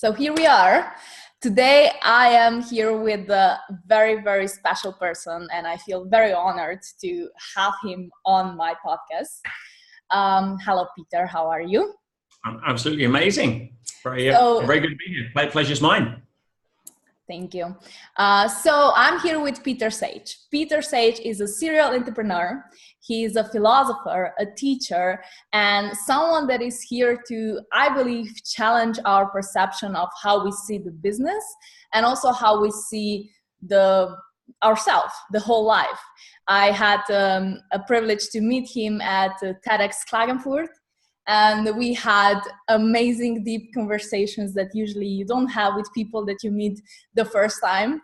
So here we are. Today I am here with a very, very special person, and I feel very honored to have him on my podcast. Hello, Peter. How are you? Absolutely amazing. Very good to be here. Pleasure's mine. Thank you. So I'm here with Peter Sage. Peter Sage is a serial entrepreneur. He is a philosopher, a teacher, and someone that is here to, I believe, challenge our perception of how we see the business and also how we see ourselves, the whole life. I had a privilege to meet him at TEDx Klagenfurt. And we had amazing, deep conversations that usually you don't have with people that you meet the first time.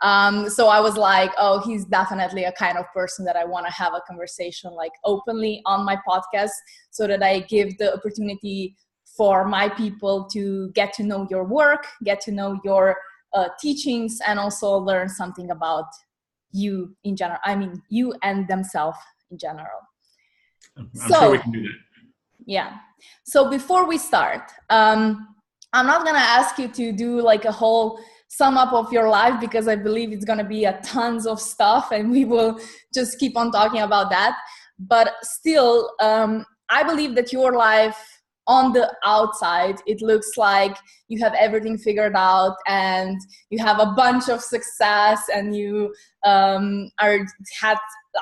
So I was like, oh, he's definitely a kind of person that I want to have a conversation like openly on my podcast, so that I give the opportunity for my people to get to know your work, get to know your teachings, and also learn something about you in general. I mean, you and themselves in general. I'm sure we can do that. Yeah. So before we start, I'm not going to ask you to do like a whole sum up of your life, because I believe it's going to be a tons of stuff and we will just keep on talking about that. But still, I believe that your life on the outside, it looks like you have everything figured out and you have a bunch of success and you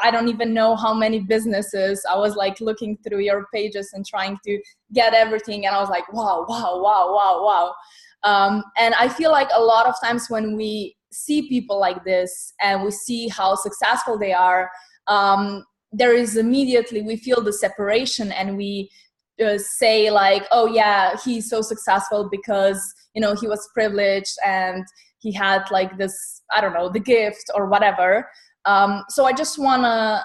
I don't even know how many businesses. I was like looking through your pages and trying to get everything. And I was like, wow. And I feel like a lot of times when we see people like this and we see how successful they are, there is immediately, we feel the separation and we say like, oh yeah, he's so successful because, you know, he was privileged and he had like this, I don't know, the gift or whatever. So I just want to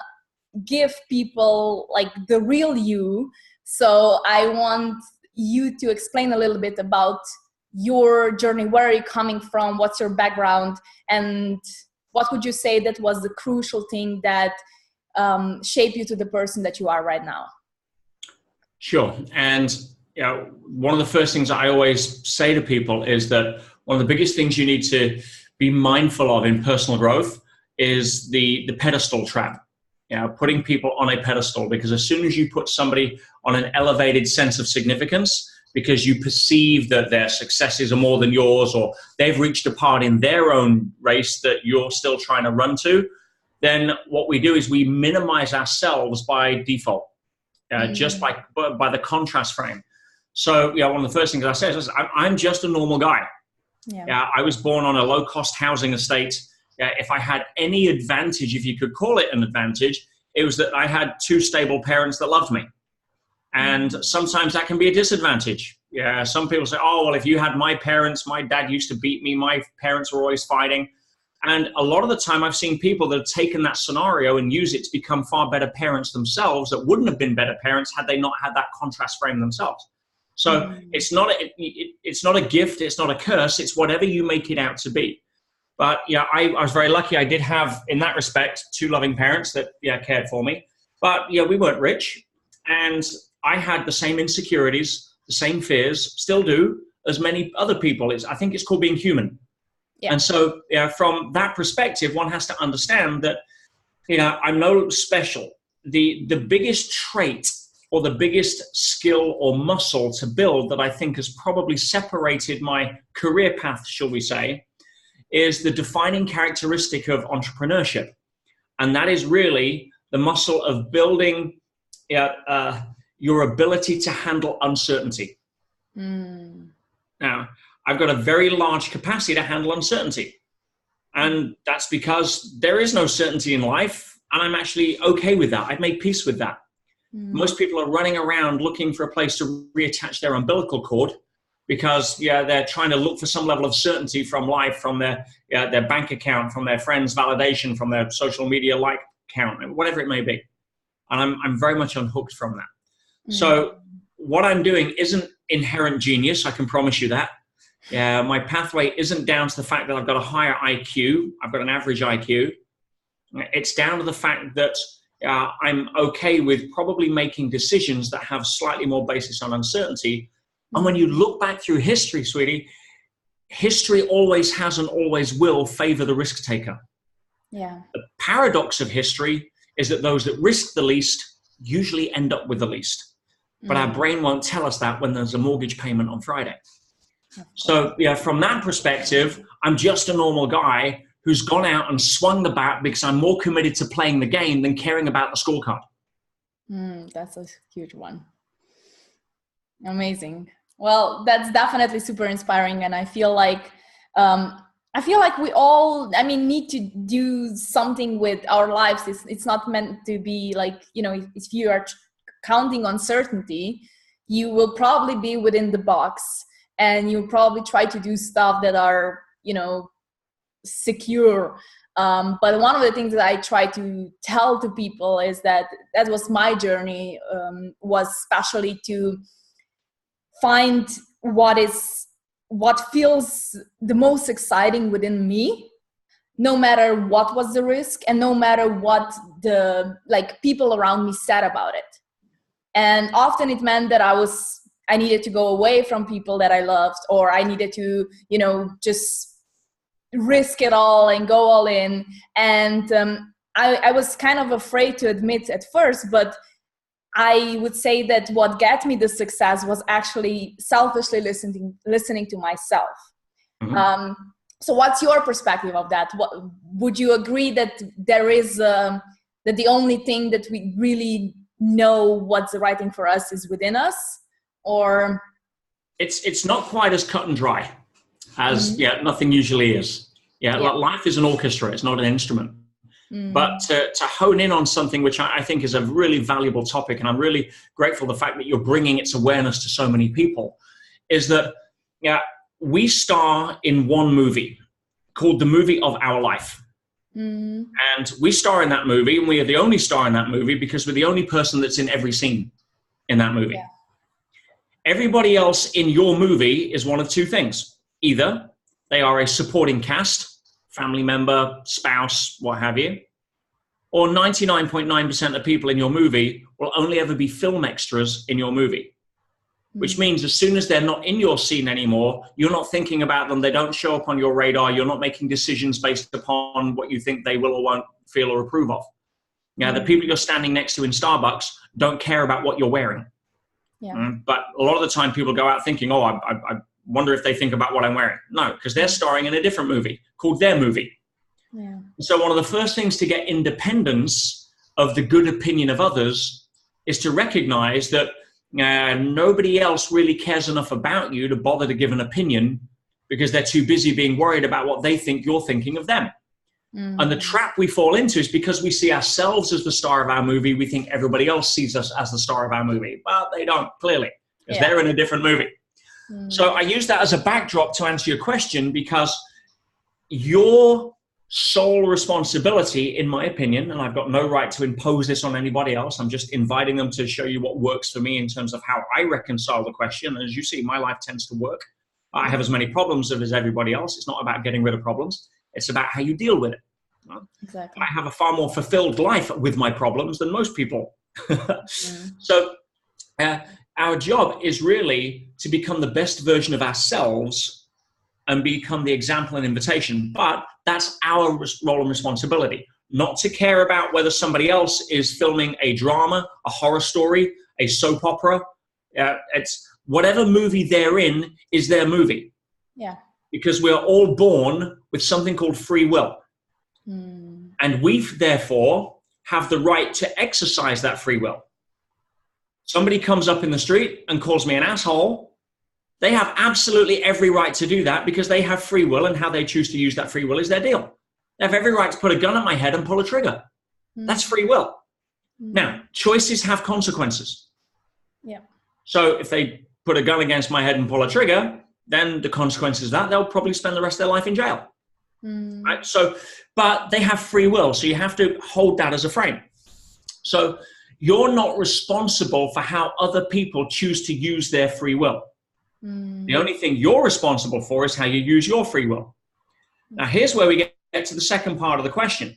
give people like the real you. So I want you to explain a little bit about your journey. Where are you coming from? What's your background? And what would you say that was the crucial thing that shaped you to the person that you are right now? Sure. And one of the first things I always say to people is that one of the biggest things you need to be mindful of in personal growth is the pedestal trap. Putting people on a pedestal, because as soon as you put somebody on an elevated sense of significance because you perceive that their successes are more than yours, or they've reached a part in their own race that you're still trying to run to, then what we do is we minimize ourselves by default, just by the contrast frame. So one of the first things I say is I'm just a normal guy. I was born on a low-cost housing estate. If I had any advantage, if you could call it an advantage, it was that I had two stable parents that loved me. And sometimes that can be a disadvantage. Some people say, oh, well, if you had my parents, my dad used to beat me, my parents were always fighting. And a lot of the time I've seen people that have taken that scenario and use it to become far better parents themselves that wouldn't have been better parents had they not had that contrast frame themselves. So it's not a gift, it's not a curse, it's whatever you make it out to be. But I was very lucky. I did have, in that respect, two loving parents that cared for me. But we weren't rich, and I had the same insecurities, the same fears, still do, as many other people. I think it's called being human. And so from that perspective, one has to understand that I'm no special. The biggest trait or the biggest skill or muscle to build that I think has probably separated my career path, shall we say, is the defining characteristic of entrepreneurship. And that is really the muscle of building your ability to handle uncertainty. Now, I've got a very large capacity to handle uncertainty. And that's because there is no certainty in life. And I'm actually okay with that. I've made peace with that. Most people are running around looking for a place to reattach their umbilical cord, because they're trying to look for some level of certainty from life, from their bank account, from their friends' validation, from their social media like count, whatever it may be. And I'm very much unhooked from that. So what I'm doing isn't inherent genius, I can promise you that. My pathway isn't down to the fact that I've got a higher IQ, I've got an average IQ. It's down to the fact that I'm okay with probably making decisions that have slightly more basis on uncertainty. And when you look back through history, sweetie, history always has and always will favor the risk taker. Yeah. The paradox of history is that those that risk the least usually end up with the least. But our brain won't tell us that when there's a mortgage payment on Friday. So yeah, from that perspective, I'm just a normal guy who's gone out and swung the bat because I'm more committed to playing the game than caring about the scorecard. That's a huge one. Amazing. Well, that's definitely super inspiring. And I feel like we all, need to do something with our lives. It's not meant to be like, if you are counting on certainty, you will probably be within the box, and you'll probably try to do stuff that are, secure. But one of the things that I try to tell to people is that was my journey, was especially to find what feels the most exciting within me, no matter what was the risk and no matter what the people around me said about it. And often it meant that I needed to go away from people that I loved, or I needed to, just risk it all and go all in. And I was kind of afraid to admit at first, but I would say that what got me the success was actually selfishly listening to myself. Mm-hmm. So what's your perspective of that? Would you agree that there is, that the only thing that we really know what's the right thing for us is within us? Or it's not quite as cut and dry as nothing usually is. Life is an orchestra, it's not an instrument. But to hone in on something which I think is a really valuable topic, and I'm really grateful the fact that you're bringing its awareness to so many people, is that we star in one movie called The Movie of Our Life. And we star in that movie, and we are the only star in that movie because we're the only person that's in every scene in that movie. Yeah. Everybody else in your movie is one of two things. Either they are a supporting cast, family member, spouse, what have you, or 99.9% of people in your movie will only ever be film extras in your movie, which means as soon as they're not in your scene anymore, you're not thinking about them, they don't show up on your radar, you're not making decisions based upon what you think they will or won't feel or approve of. The people you're standing next to in Starbucks don't care about what you're wearing. But a lot of the time people go out thinking, I wonder if they think about what I'm wearing. No, because they're starring in a different movie called their movie. Yeah. So one of the first things to get independence of the good opinion of others is to recognize that nobody else really cares enough about you to bother to give an opinion because they're too busy being worried about what they think you're thinking of them. And the trap we fall into is because we see ourselves as the star of our movie, we think everybody else sees us as the star of our movie. Well, they don't, clearly, because they're in a different movie. So I use that as a backdrop to answer your question, because your sole responsibility, in my opinion, and I've got no right to impose this on anybody else, I'm just inviting them to show you what works for me in terms of how I reconcile the question. And as you see, my life tends to work. I have as many problems as everybody else. It's not about getting rid of problems. It's about how you deal with it. Exactly. I have a far more fulfilled life with my problems than most people. So our job is really to become the best version of ourselves and become the example and invitation. But that's our role and responsibility, not to care about whether somebody else is filming a drama, a horror story, a soap opera. It's whatever movie they're in is their movie. Yeah. Because we're all born with something called free will. And we, therefore, have the right to exercise that free will. Somebody comes up in the street and calls me an asshole. They have absolutely every right to do that because they have free will, and how they choose to use that free will is their deal. They have every right to put a gun at my head and pull a trigger. That's free will. Now, choices have consequences. Yeah. So if they put a gun against my head and pull a trigger, then the consequences of that, they'll probably spend the rest of their life in jail. Right? So, but they have free will, so you have to hold that as a frame. So you're not responsible for how other people choose to use their free will. The only thing you're responsible for is how you use your free will. Now, here's where we get to the second part of the question.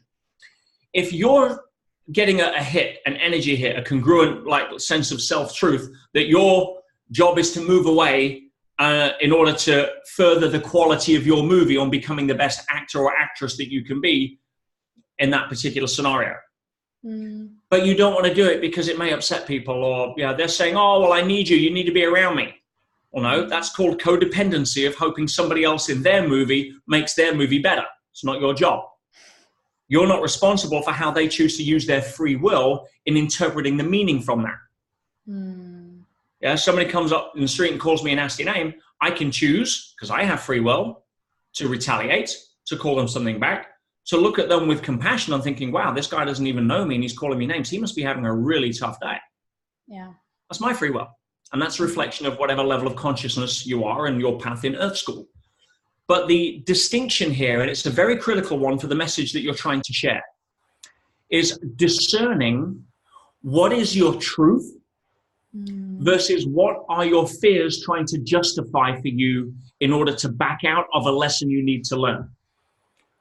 If you're getting a hit, an energy hit, a congruent sense of self-truth, that your job is to move away in order to further the quality of your movie on becoming the best actor or actress that you can be in that particular scenario. But you don't want to do it because it may upset people, or they're saying, oh, well, I need you need to be around me. Well, no, that's called codependency of hoping somebody else in their movie makes their movie better. It's not your job. You're not responsible for how they choose to use their free will in interpreting the meaning from that. Somebody comes up in the street and calls me a nasty name. I can choose, because I have free will, to retaliate, to call them something back, to look at them with compassion. I'm thinking, wow, this guy doesn't even know me and he's calling me names. He must be having a really tough day. Yeah. That's my free will. And that's a reflection of whatever level of consciousness you are and your path in Earth School. But the distinction here, and it's a very critical one for the message that you're trying to share, is discerning what is your truth versus what are your fears trying to justify for you in order to back out of a lesson you need to learn.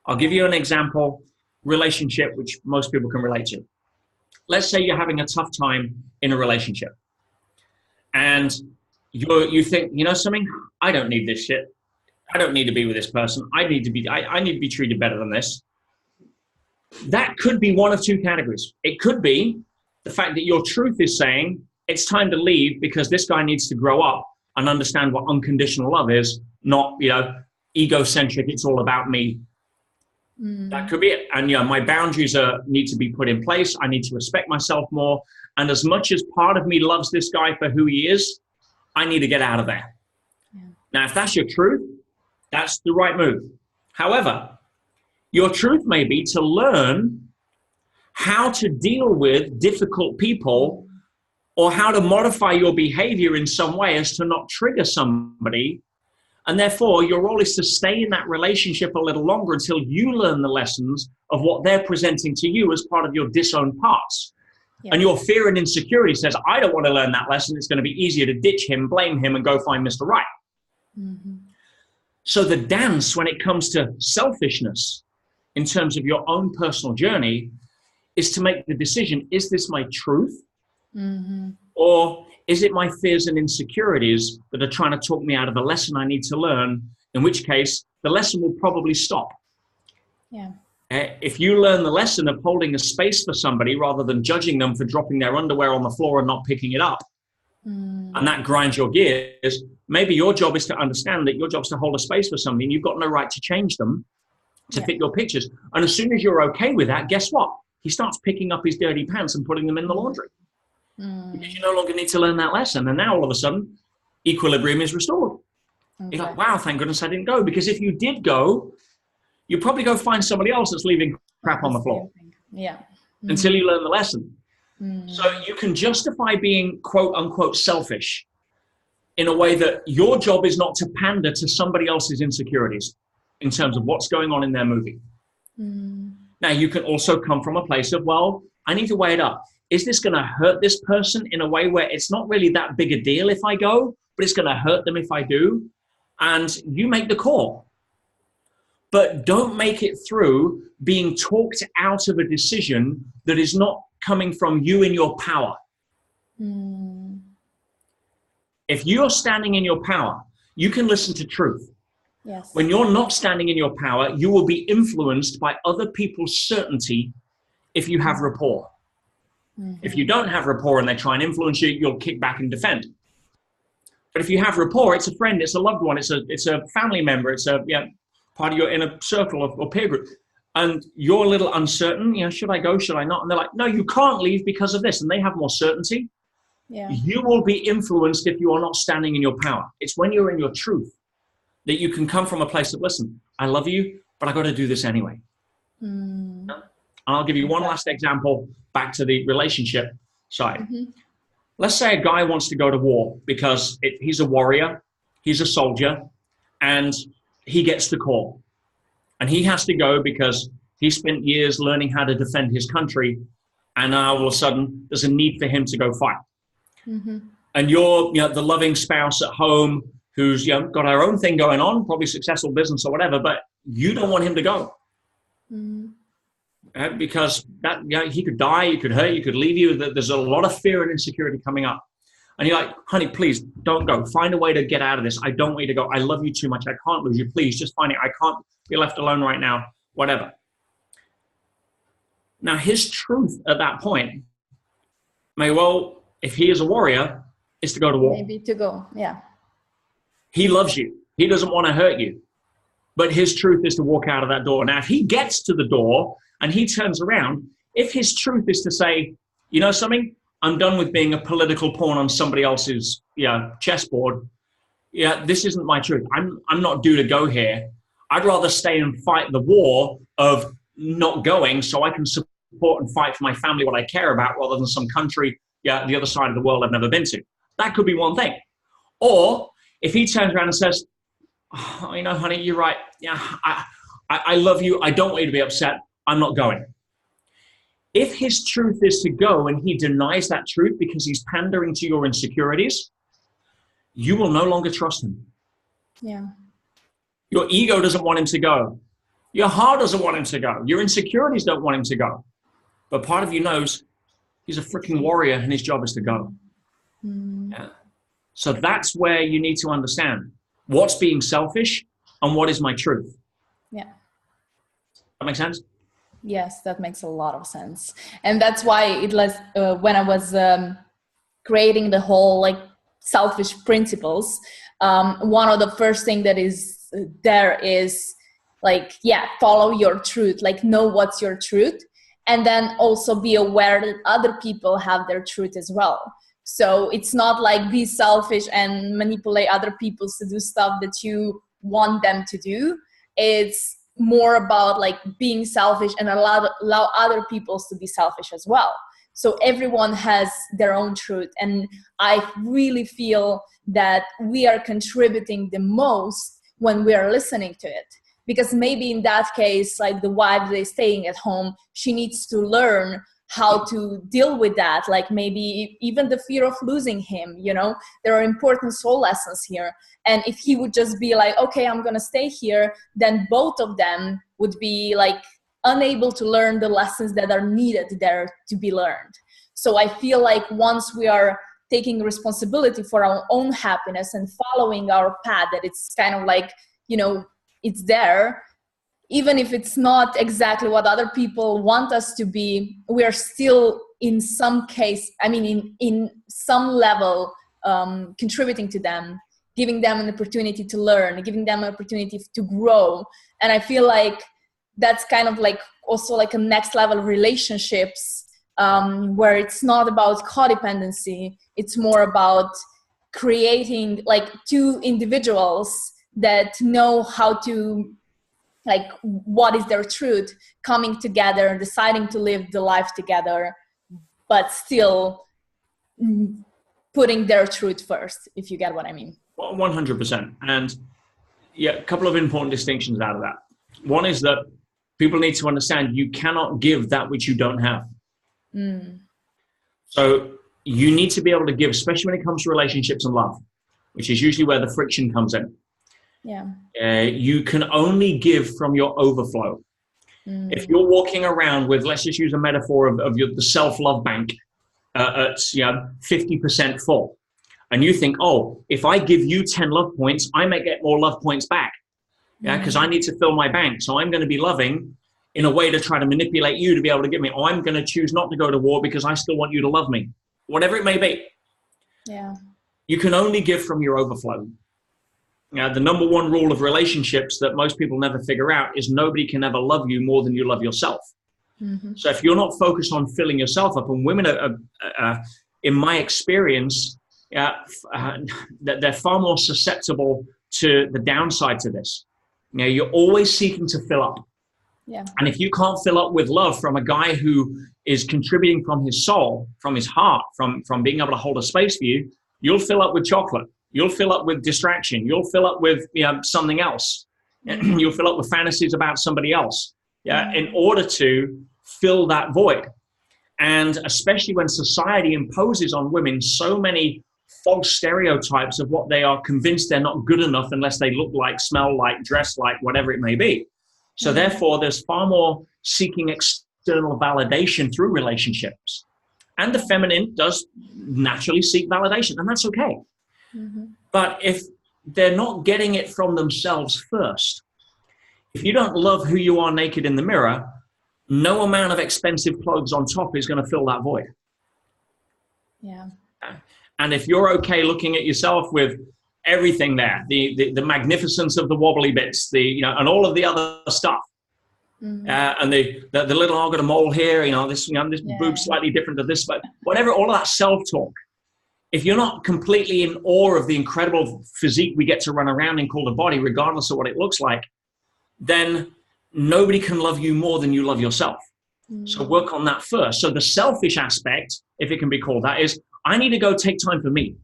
I'll give you an example, relationship, which most people can relate to. Let's say you're having a tough time in a relationship and you think, you know something, I don't need this shit. I don't need to be with this person. I need to be treated better than this. That could be one of two categories. It could be the fact that your truth is saying it's time to leave because this guy needs to grow up and understand what unconditional love is, not, egocentric, it's all about me. That could be it. And my boundaries need to be put in place. I need to respect myself more. And as much as part of me loves this guy for who he is, I need to get out of there. Yeah. Now, if that's your truth, that's the right move. However, your truth may be to learn how to deal with difficult people or how to modify your behavior in some way as to not trigger somebody. And therefore, your role is to stay in that relationship a little longer until you learn the lessons of what they're presenting to you as part of your disowned parts. Yeah. And your fear and insecurity says, I don't want to learn that lesson. It's going to be easier to ditch him, blame him, and go find Mr. Right. So the dance, when it comes to selfishness, in terms of your own personal journey, is to make the decision, is this my truth? Or is it my fears and insecurities that are trying to talk me out of a lesson I need to learn, in which case the lesson will probably stop. Yeah. If you learn the lesson of holding a space for somebody rather than judging them for dropping their underwear on the floor and not picking it up, and that grinds your gears, maybe your job is to understand that your job is to hold a space for somebody and you've got no right to change them to fit your pictures. And as soon as you're okay with that, guess what? He starts picking up his dirty pants and putting them in the laundry. Because you no longer need to learn that lesson. And now all of a sudden, equilibrium is restored. You're like, wow, thank goodness I didn't go. Because if you did go, you'd probably go find somebody else that's leaving crap on the floor. Yeah. Until you learn the lesson. So you can justify being quote unquote selfish in a way that your job is not to pander to somebody else's insecurities in terms of what's going on in their movie. Now you can also come from a place of, well, I need to weigh it up. Is this going to hurt this person in a way where it's not really that big a deal if I go, but it's going to hurt them if I do? And you make the call. But don't make it through being talked out of a decision that is not coming from you in your power. If you're standing in your power, you can listen to truth. Yes. When you're not standing in your power, you will be influenced by other people's certainty if you have rapport. If you don't have rapport and they try and influence you, you'll kick back and defend. But if you have rapport, it's a friend, it's a loved one, it's a family member, it's a part of your inner circle or peer group. And you're a little uncertain, should I go, should I not? And they're like, no, you can't leave because of this. And they have more certainty. Yeah. You will be influenced if you are not standing in your power. It's when you're in your truth that you can come from a place of, listen, I love you, but I got to do this anyway. And I'll give you one last example back to the relationship side. Let's say a guy wants to go to war because he's a warrior, he's a soldier, and he gets the call. And he has to go because he spent years learning how to defend his country, and now all of a sudden there's a need for him to go fight. And you're the loving spouse at home who's got her own thing going on, probably successful business or whatever, but you don't want him to go. Because that he could die, he could hurt, he could leave you. There's a lot of fear and insecurity coming up. And you're like, honey, please don't go. Find a way to get out of this. I don't want you to go. I love you too much. I can't lose you. Please just find it. I can't be left alone right now. Whatever. Now, his truth at that point may well, if he is a warrior, is to go to war. Maybe to go, yeah. He loves you. He doesn't want to hurt you. But his truth is to walk out of that door. Now, if he gets to the door and he turns around, if his truth is to say, you know something, I'm done with being a political pawn on somebody else's chessboard. Yeah, this isn't my truth. I'm not due to go here. I'd rather stay and fight the war of not going so I can support and fight for my family, what I care about, rather than some country, the other side of the world I've never been to. That could be one thing. Or if he turns around and says, oh, you know, honey, you're right. Yeah, I love you. I don't want you to be upset. I'm not going. If his truth is to go and he denies that truth because he's pandering to your insecurities, you will no longer trust him. Yeah. Your ego doesn't want him to go. Your heart doesn't want him to go. Your insecurities don't want him to go. But part of you knows he's a freaking warrior and his job is to go. Yeah. So that's where you need to understand what's being selfish and what is my truth. Yeah. That makes sense? Yes, that makes a lot of sense. And that's why it was, when I was creating the whole like selfish principles, one of the first thing that is there is like, follow your truth, like know what's your truth. And then also be aware that other people have their truth as well. So it's not like be selfish and manipulate other people to do stuff that you want them to do. It's more about like being selfish and allow other people to be selfish as well. So everyone has their own truth. And I really feel that we are contributing the most when we are listening to it. Because maybe in that case, like the wife that is staying at home, she needs to learn how to deal with that. Like maybe even the fear of losing him, you know, there are important soul lessons here. And if he would just be like, okay, I'm going to stay here, then both of them would be like unable to learn the lessons that are needed there to be learned. So I feel like once we are taking responsibility for our own happiness and following our path, that it's kind of like, you know, it's there, even if it's not exactly what other people want us to be, we are still in some case, I mean, in some level, contributing to them, giving them an opportunity to learn, giving them an opportunity to grow. And I feel like that's kind of like also like a next level relationships, where it's not about codependency. It's more about creating like two individuals that know how to, like, what is their truth, coming together, deciding to live the life together, but still putting their truth first, if you get what I mean. 100%. And a couple of important distinctions out of that. One is that people need to understand you cannot give that which you don't have. So you need to be able to give, especially when it comes to relationships and love, which is usually where the friction comes in. You can only give from your overflow. If you're walking around with, let's just use a metaphor of the self-love bank at 50% full, and you think, oh, if I give you 10 love points, I may get more love points back, because I need to fill my bank. So I'm going to be loving in a way to try to manipulate you to be able to give me, I'm going to choose not to go to war because I still want you to love me, whatever it may be. You can only give from your overflow. The number one rule of relationships that most people never figure out is nobody can ever love you more than you love yourself. So if you're not focused on filling yourself up, and women are in my experience, they're far more susceptible to the downside to this. You're always seeking to fill up. And if you can't fill up with love from a guy who is contributing from his soul, from his heart, from being able to hold a space for you, you'll fill up with chocolate. You'll fill up with distraction. You'll fill up with something else. You'll fill up with fantasies about somebody else, in order to fill that void. And especially when society imposes on women so many false stereotypes of what they are convinced they're not good enough unless they look like, smell like, dress like, whatever it may be. So therefore, there's far more seeking external validation through relationships. And the feminine does naturally seek validation, and that's okay. But if they're not getting it from themselves first, if you don't love who you are naked in the mirror, no amount of expensive clothes on top is going to fill that void. Yeah. And if you're okay looking at yourself with everything there, the magnificence of the wobbly bits, and all of the other stuff, and the little, I've got a mole here, this boob's slightly different to this, but whatever, all of that self-talk. If you're not completely in awe of the incredible physique we get to run around in called a body, regardless of what it looks like, then nobody can love you more than you love yourself. So work on that first. So the selfish aspect, if it can be called that, is I need to go take time for me.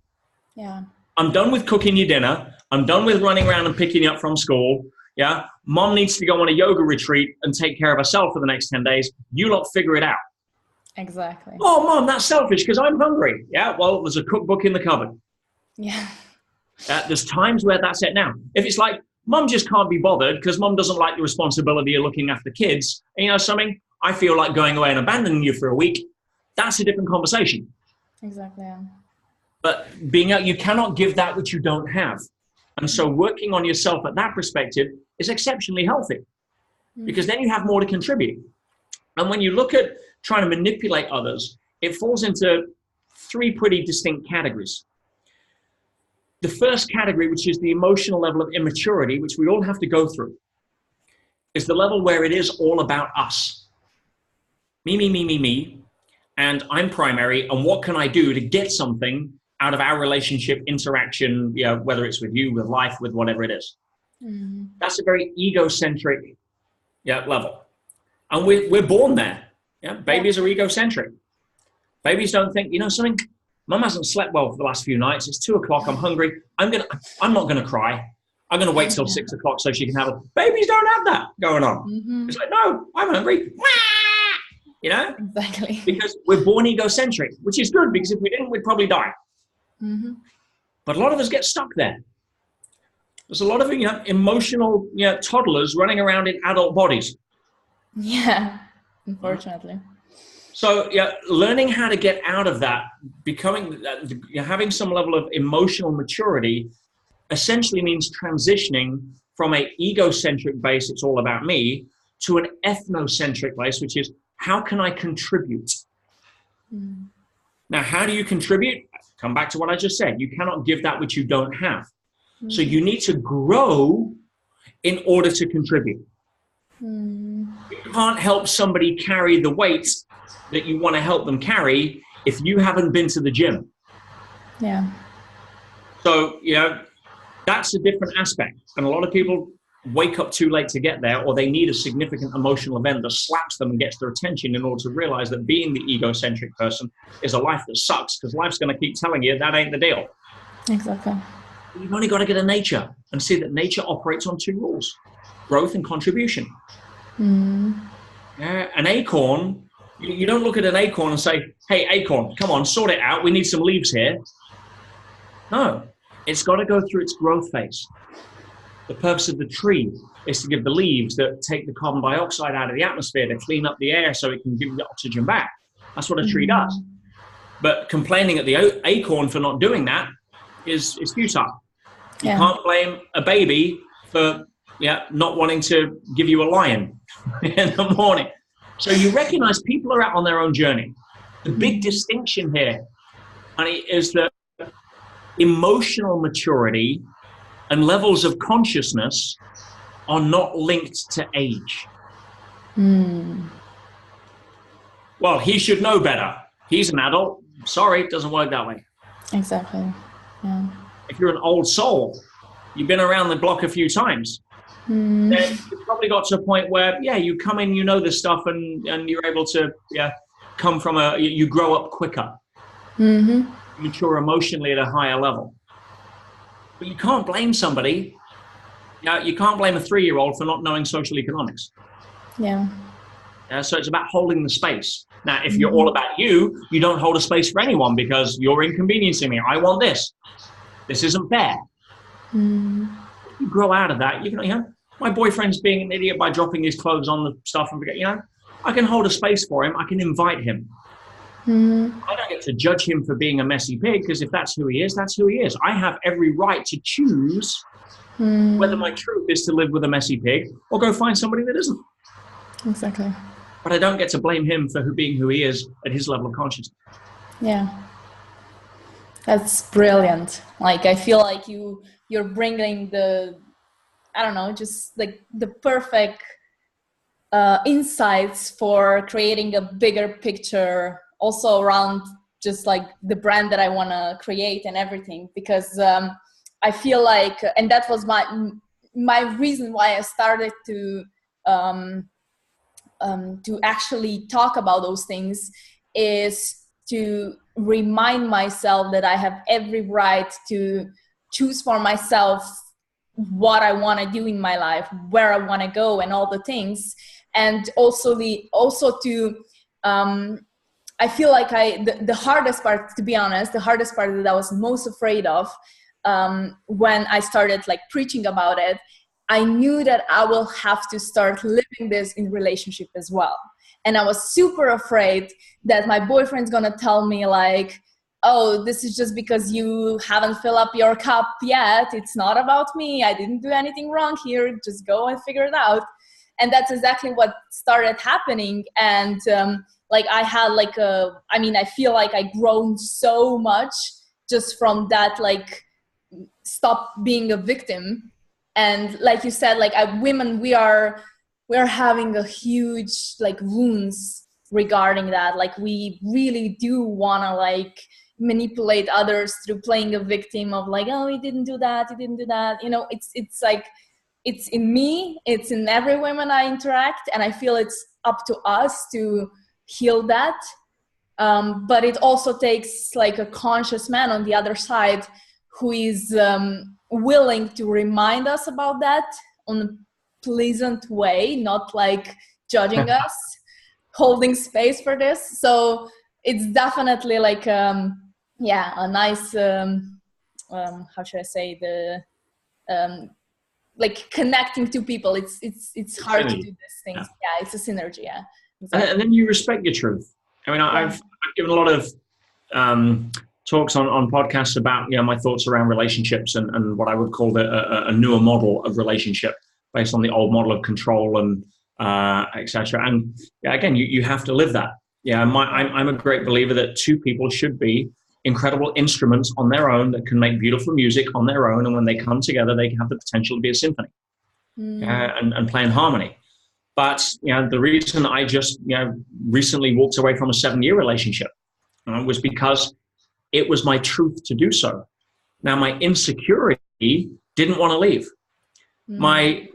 Yeah. I'm done with cooking your dinner. I'm done with running around and picking you up from school. Yeah. Mom needs to go on a yoga retreat and take care of herself for the next 10 days. You lot figure it out. Exactly. Oh, Mom, that's selfish because I'm hungry. Yeah. Well, there's a cookbook in the cupboard. Yeah. There's times where that's it now. If it's like, Mom just can't be bothered because Mom doesn't like the responsibility of looking after kids. And you know something? I feel like going away and abandoning you for a week. That's a different conversation. Exactly. Yeah. But you cannot give that which you don't have. And so working on yourself at that perspective is exceptionally healthy because then you have more to contribute. And when you look at trying to manipulate others, it falls into three pretty distinct categories. The first category, which is the emotional level of immaturity, which we all have to go through, is the level where it is all about us. Me, and I'm primary, and what can I do to get something out of our relationship, interaction, whether it's with you, with life, with whatever it is. That's a very egocentric level. And we're born there. Yeah, babies are egocentric. Babies don't think, something, Mum hasn't slept well for the last few nights. It's 2:00. I'm hungry. I'm not gonna cry. I'm gonna wait till 6:00 so she can have it. Babies don't have that going on. It's like, no, I'm hungry. Exactly. Because we're born egocentric, which is good because if we didn't, we'd probably die. But a lot of us get stuck there. There's a lot of emotional toddlers running around in adult bodies. Yeah, unfortunately. So learning how to get out of that, having some level of emotional maturity, essentially means transitioning from an egocentric base, it's all about me, to an ethnocentric base, which is how can I contribute? Now, how do you contribute? Come back to what I just said. You cannot give that which you don't have. So you need to grow in order to contribute. You can't help somebody carry the weight that you want to help them carry if you haven't been to the gym. Yeah. So, that's a different aspect. And a lot of people wake up too late to get there, or they need a significant emotional event that slaps them and gets their attention in order to realize that being the egocentric person is a life that sucks, because life's going to keep telling you that ain't the deal. Exactly. You've only got to get to nature and see that nature operates on two rules: growth and contribution. An acorn, you don't look at an acorn and say, hey, acorn, come on, sort it out. We need some leaves here. No, it's got to go through its growth phase. The purpose of the tree is to give the leaves that take the carbon dioxide out of the atmosphere to clean up the air so it can give the oxygen back. That's what a tree does. But complaining at the acorn for not doing that is futile. You can't blame a baby for not wanting to give you a lion in the morning. So you recognize people are out on their own journey. The big distinction here, honey, is that emotional maturity and levels of consciousness are not linked to age. Well, he should know better. He's an adult. Sorry, it doesn't work that way. Exactly. Yeah. If you're an old soul, you've been around the block a few times, then you've probably got to a point where, you come in, you know this stuff, and you're able to come from you grow up quicker. Mature emotionally at a higher level. But you can't blame somebody. You can't blame a 3-year-old for not knowing social economics. Yeah. So it's about holding the space. Now, if you're all about you don't hold a space for anyone because you're inconveniencing me. I want this. This isn't fair. You grow out of that. My boyfriend's being an idiot by dropping his clothes on the stuff and forget. I can hold a space for him. I can invite him. I don't get to judge him for being a messy pig, because if that's who he is, that's who he is. I have every right to choose whether my truth is to live with a messy pig or go find somebody that isn't. Exactly. But I don't get to blame him for being who he is at his level of consciousness. Yeah. That's brilliant. Like, I feel like you're bringing the, I don't know, just like the perfect insights for creating a bigger picture also around just like the brand that I want to create and everything, because I feel like, and that was my reason why I started to actually talk about those things, is to remind myself that I have every right to choose for myself what I want to do in my life, where I want to go, and all the things. And also to I feel like the hardest part, to be honest, the hardest part that I was most afraid of, when I started like preaching about it, I knew that I will have to start living this in relationship as well. And I was super afraid that my boyfriend's gonna tell me like, oh, this is just because you haven't filled up your cup yet. It's not about me. I didn't do anything wrong here. Just go and figure it out. And that's exactly what started happening. And like I had like I feel like I grown so much just from that, like stop being a victim. And like you said, like women, we're having a huge like wounds regarding that. Like we really do want to like manipulate others through playing a victim of like, oh, he didn't do that, you know. It's like, it's in me, it's in every woman I interact, and I feel it's up to us to heal that. But it also takes like a conscious man on the other side who is willing to remind us about that on a pleasant way, not like judging us, holding space for this. So it's definitely like a nice how should I say, the like connecting to people. It's hard to do these things. Yeah, it's a synergy. Yeah, exactly. And then you respect your truth. I mean, I've given a lot of talks on podcasts about, you know, my thoughts around relationships and what I would call a newer model of relationship based on the old model of control and etc. And yeah, again, you have to live that. Yeah, I'm a great believer that two people should be incredible instruments on their own that can make beautiful music on their own, and when they come together, they have the potential to be a symphony and play in harmony. But you know, the reason I just recently walked away from a 7-year relationship was because it was my truth to do so. Now, my insecurity didn't want to leave. My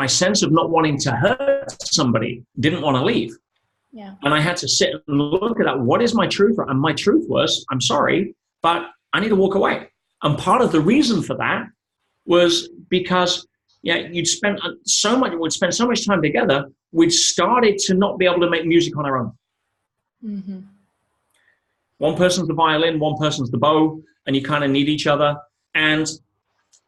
sense of not wanting to hurt somebody didn't want to leave. Yeah. And I had to sit and look at that. What is my truth? And my truth was, I'm sorry, but I need to walk away. And part of the reason for that was because we'd spend so much time together, we'd started to not be able to make music on our own. Mm-hmm. One person's the violin, one person's the bow, and you kind of need each other. And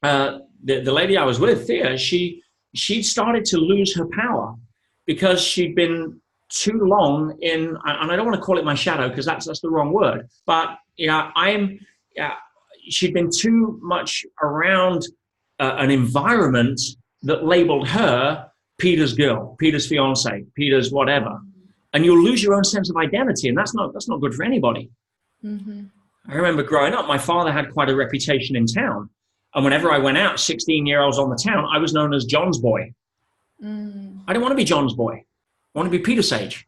the lady I was with, Thea, she'd started to lose her power because she'd been too long in, and I don't want to call it my shadow because that's the wrong word, but she'd been too much around an environment that labeled her Peter's girl, Peter's fiance, Peter's whatever, and you'll lose your own sense of identity, and that's not good for anybody. Mm-hmm. I remember growing up, my father had quite a reputation in town, and whenever I went out, 16-year-olds on the town, I was known as John's boy. I didn't want to be John's boy. I want to be Peter Sage.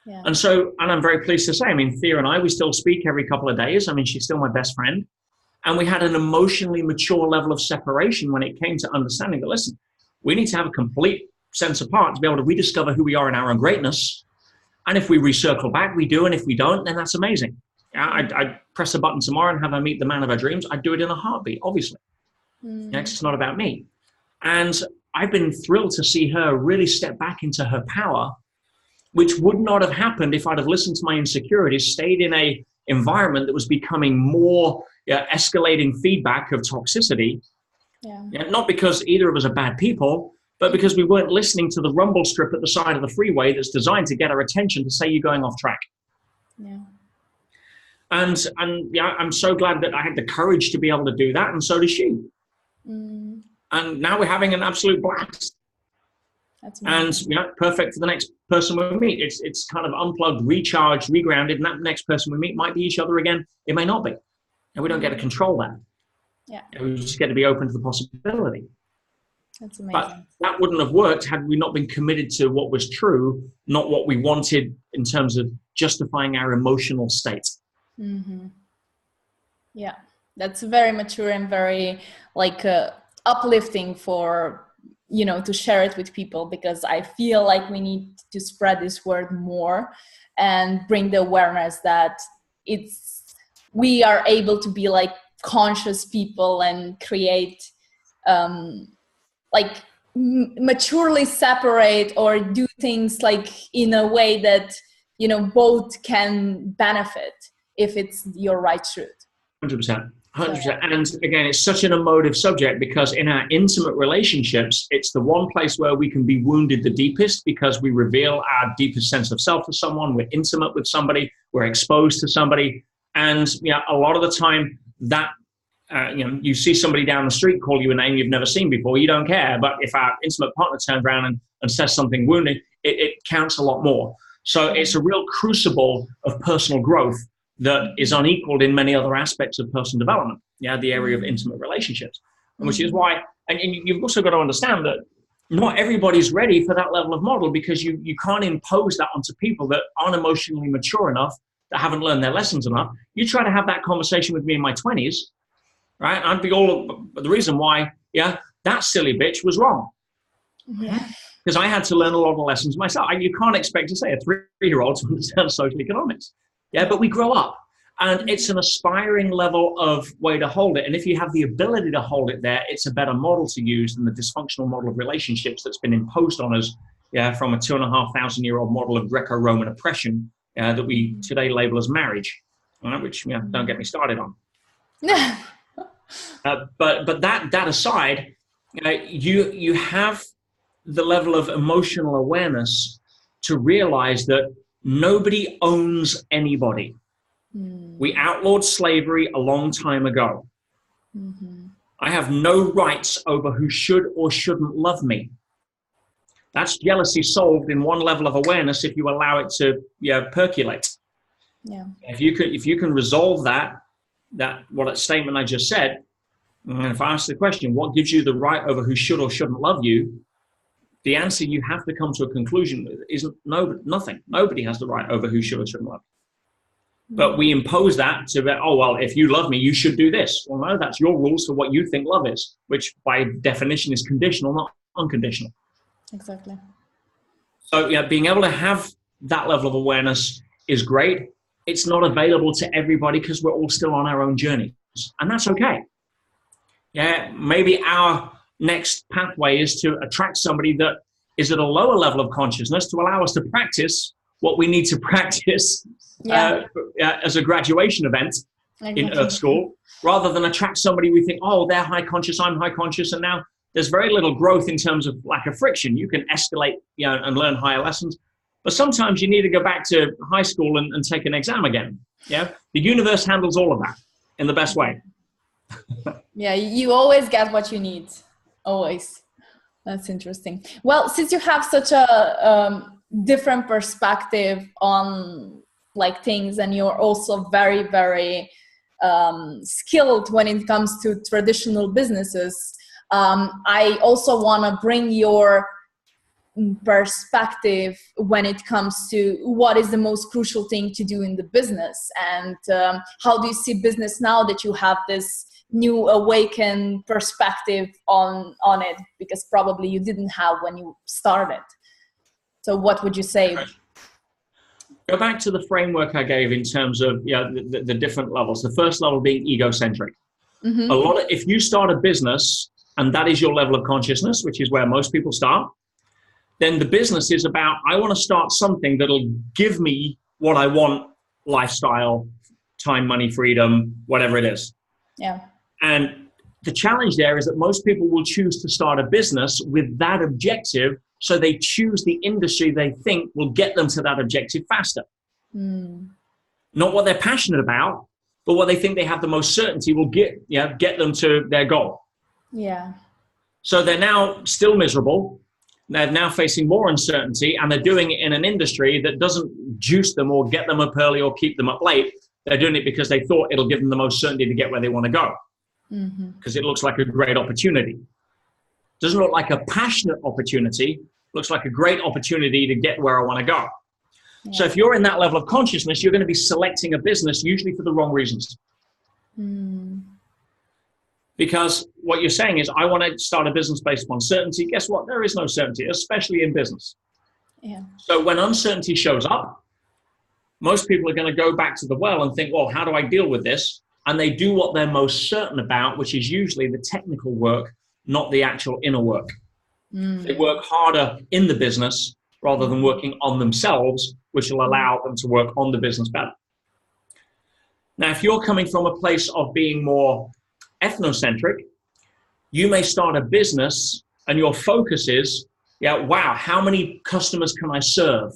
Yeah. And I'm very pleased to say, I mean, Thea and I, we still speak every couple of days. I mean, she's still my best friend. And we had an emotionally mature level of separation when it came to understanding that, listen, we need to have a complete sense apart to be able to rediscover who we are in our own greatness. And if we recircle back, we do. And if we don't, then that's amazing. I'd press a button tomorrow and have her meet the man of her dreams. I'd do it in a heartbeat, obviously. It's not about me. And I've been thrilled to see her really step back into her power, which would not have happened if I'd have listened to my insecurities, stayed in a environment that was becoming more escalating feedback of toxicity. Not because either of us are bad people, but because we weren't listening to the rumble strip at the side of the freeway that's designed to get our attention to say you're going off track. Yeah. And yeah, I'm so glad that I had the courage to be able to do that, and so did she. Mm, And now we're having an absolute blast. that's And amazing. perfect for the next person we meet. It's kind of unplugged, recharged, regrounded, and that next person we meet might be each other again. It may not be, and we don't get to control that. Yeah, We just get to be open to the possibility. that's But amazing. that wouldn't have worked had we not been committed to what was true, not what we wanted in terms of justifying our emotional state. Mm-hmm. Yeah, that's very mature and very like uplifting for, you know, to share it with people, because I feel like we need to spread this word more and bring the awareness that it's, we are able to be like conscious people and create like maturely separate or do things like in a way that, you know, both can benefit if it's your right truth. 100%. So 100%. And again, it's such an emotive subject because in our intimate relationships, it's the one place where we can be wounded the deepest because we reveal our deepest sense of self to someone. We're intimate with somebody. We're exposed to somebody. And a lot of the time that, you see somebody down the street call you a name you've never seen before, you don't care. But if our intimate partner turns around and says something wounding, it counts a lot more. So it's a real crucible of personal growth that is unequaled in many other aspects of personal development, the area of intimate relationships. And which is why, and you've also got to understand that not everybody's ready for that level of model, because you can't impose that onto people that aren't emotionally mature enough, that haven't learned their lessons enough. You try to have that conversation with me in my 20s, right? I'd be all, the reason why, that silly bitch was wrong. yeah. Because I had to learn a lot of lessons myself. You can't expect to say a 3-year-old to understand social economics. But we grow up, and it's an aspiring level of way to hold it. And if you have the ability to hold it there, it's a better model to use than the dysfunctional model of relationships that's been imposed on us, from a 2,500-year-old model of Greco-Roman oppression that we today label as marriage, which don't get me started on. But that aside, you have the level of emotional awareness to realize that nobody owns anybody. We outlawed slavery a long time ago. I have no rights over who should or shouldn't love me. That's jealousy solved in one level of awareness if you allow it to percolate. Yeah. If you can resolve that statement I just said, and if I ask the question, what gives you the right over who should or shouldn't love you? The answer you have to come to a conclusion with is nothing. Nobody has the right over who should or shouldn't love you. But we impose that to, if you love me, you should do this. Well, no, that's your rules for what you think love is, which by definition is conditional, not unconditional. Exactly. So being able to have that level of awareness is great. It's not available to everybody because we're all still on our own journeys, and that's okay. Maybe our next pathway is to attract somebody that is at a lower level of consciousness to allow us to practice what we need to practice as a graduation event in Earth School, rather than attract somebody we think, they're high conscious, I'm high conscious, and now there's very little growth in terms of lack of friction. You can escalate and learn higher lessons, but sometimes you need to go back to high school and take an exam again. The universe handles all of that in the best way. You always get what you need. Always. That's interesting. Well, since you have such a different perspective on like things, and you're also very, very skilled when it comes to traditional businesses, I also want to bring your perspective when it comes to what is the most crucial thing to do in the business, and how do you see business now that you have this new awakened perspective on it, because probably you didn't have when you started. So what would you say? Go back to the framework I gave in terms of the different levels. The first level being egocentric. If you start a business and that is your level of consciousness, which is where most people start, then the business is about, I want to start something that'll give me what I want, lifestyle, time, money, freedom, whatever it is. And the challenge there is that most people will choose to start a business with that objective, so they choose the industry they think will get them to that objective faster. not what they're passionate about, but what they think they have the most certainty will get them to their goal. Yeah. So they're now still miserable. They're now facing more uncertainty, and they're doing it in an industry that doesn't juice them or get them up early or keep them up late. They're doing it because they thought it'll give them the most certainty to get where they want to go. Because it looks like a great opportunity. Doesn't look like a passionate opportunity. Looks like a great opportunity to get where I want to go. Yeah. So if you're in that level of consciousness, you're going to be selecting a business usually for the wrong reasons. Because what you're saying is, I want to start a business based upon certainty. Guess what? There is no certainty, especially in business. Yeah. So when uncertainty shows up, most people are going to go back to the well and think, well, how do I deal with this? And they do what they're most certain about, which is usually the technical work, not the actual inner work. They work harder in the business rather than working on themselves, which will allow them to work on the business better. Now, if you're coming from a place of being more ethnocentric, you may start a business and your focus is, wow, how many customers can I serve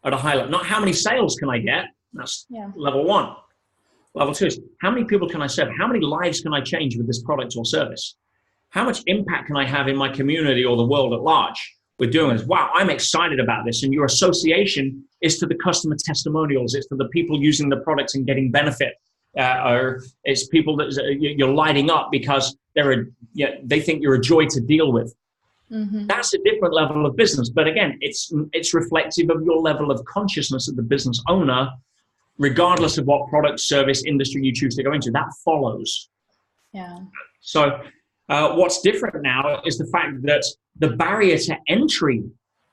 at a high level? Not how many sales can I get? That's level one. Level two is, how many people can I serve? How many lives can I change with this product or service? How much impact can I have in my community or the world at large with doing this? Wow, I'm excited about this. And your association is to the customer testimonials. It's to the people using the products and getting benefit. Or it's people that you're lighting up because they think you're a joy to deal with. That's a different level of business. But again, it's reflective of your level of consciousness of the business owner, regardless of what product, service, industry you choose to go into. That follows. Yeah. So what's different now is the fact that the barrier to entry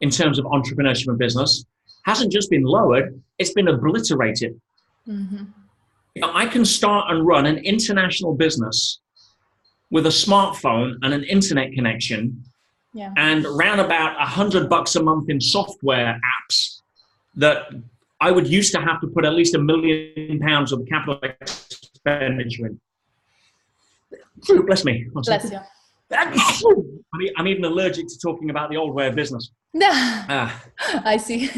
in terms of entrepreneurship and business hasn't just been lowered, it's been obliterated. I can start and run an international business with a smartphone and an internet connection and around about $100 a month in software apps that I would used to have to put at least £1 million of capital expenditure in. Bless me. Bless you. I'm even allergic to talking about the old way of business. I see.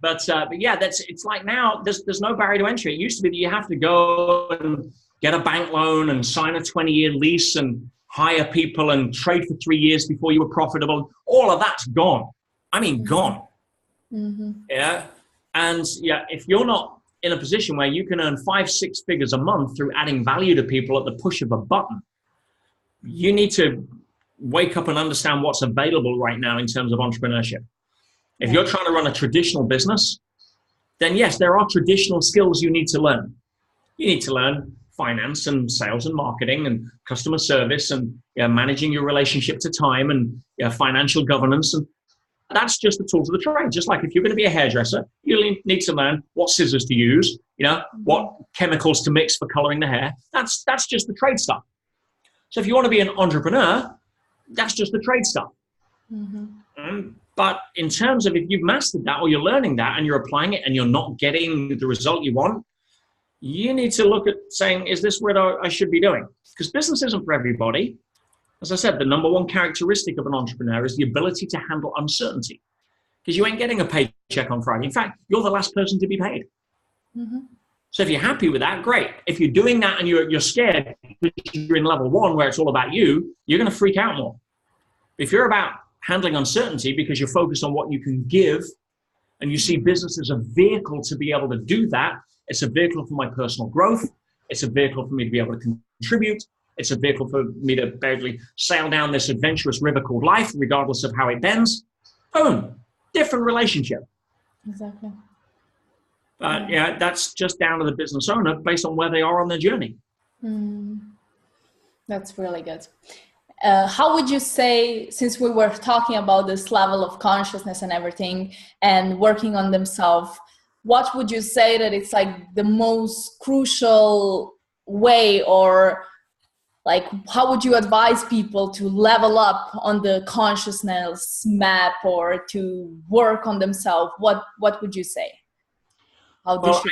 But yeah, it's like now there's no barrier to entry. It used to be that you have to go and get a bank loan and sign a 20-year lease and hire people and trade for 3 years before you were profitable. All of that's gone. I mean, gone. Yeah. And if you're not in a position where you can earn 5-6 figures a month through adding value to people at the push of a button, you need to wake up and understand what's available right now in terms of entrepreneurship. If you're trying to run a traditional business, then yes, there are traditional skills you need to learn. You need to learn finance and sales and marketing and customer service and managing your relationship to time and financial governance. And that's just the tools of the trade. Just like if you're going to be a hairdresser, you need to learn what scissors to use, what chemicals to mix for coloring the hair. That's just the trade stuff. So if you want to be an entrepreneur, that's just the trade stuff. But in terms of if you've mastered that or you're learning that and you're applying it and you're not getting the result you want, you need to look at saying, is this what I should be doing? Because business isn't for everybody. As I said, the number one characteristic of an entrepreneur is the ability to handle uncertainty. Because you ain't getting a paycheck on Friday. In fact, you're the last person to be paid. So if you're happy with that, great. If you're doing that and you're scared because you're in level one where it's all about you, you're going to freak out more. If you're about handling uncertainty because you're focused on what you can give and you see business as a vehicle to be able to do that, it's a vehicle for my personal growth. It's a vehicle for me to be able to contribute. It's a vehicle for me to barely sail down this adventurous river called life, regardless of how it bends. Boom, different relationship. Exactly. But that's just down to the business owner based on where they are on their journey. That's really good. How would you say, since we were talking about this level of consciousness and everything and working on themselves, what would you say that it's like the most crucial way, or like how would you advise people to level up on the consciousness map or to work on themselves? What would you say? Well,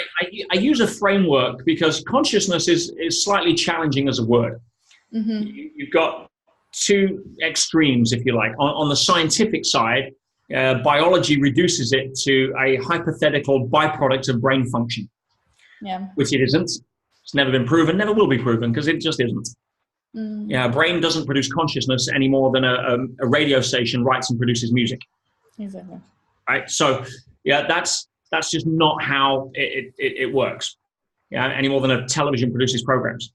I use a framework because consciousness is slightly challenging as a word. You've got two extremes, if you like. On the scientific side, biology reduces it to a hypothetical byproduct of brain function, which it isn't. It's never been proven, never will be proven, because it just isn't. A brain doesn't produce consciousness any more than a radio station writes and produces music. Exactly. Right. So, that's just not how it works. Any more than a television produces programs.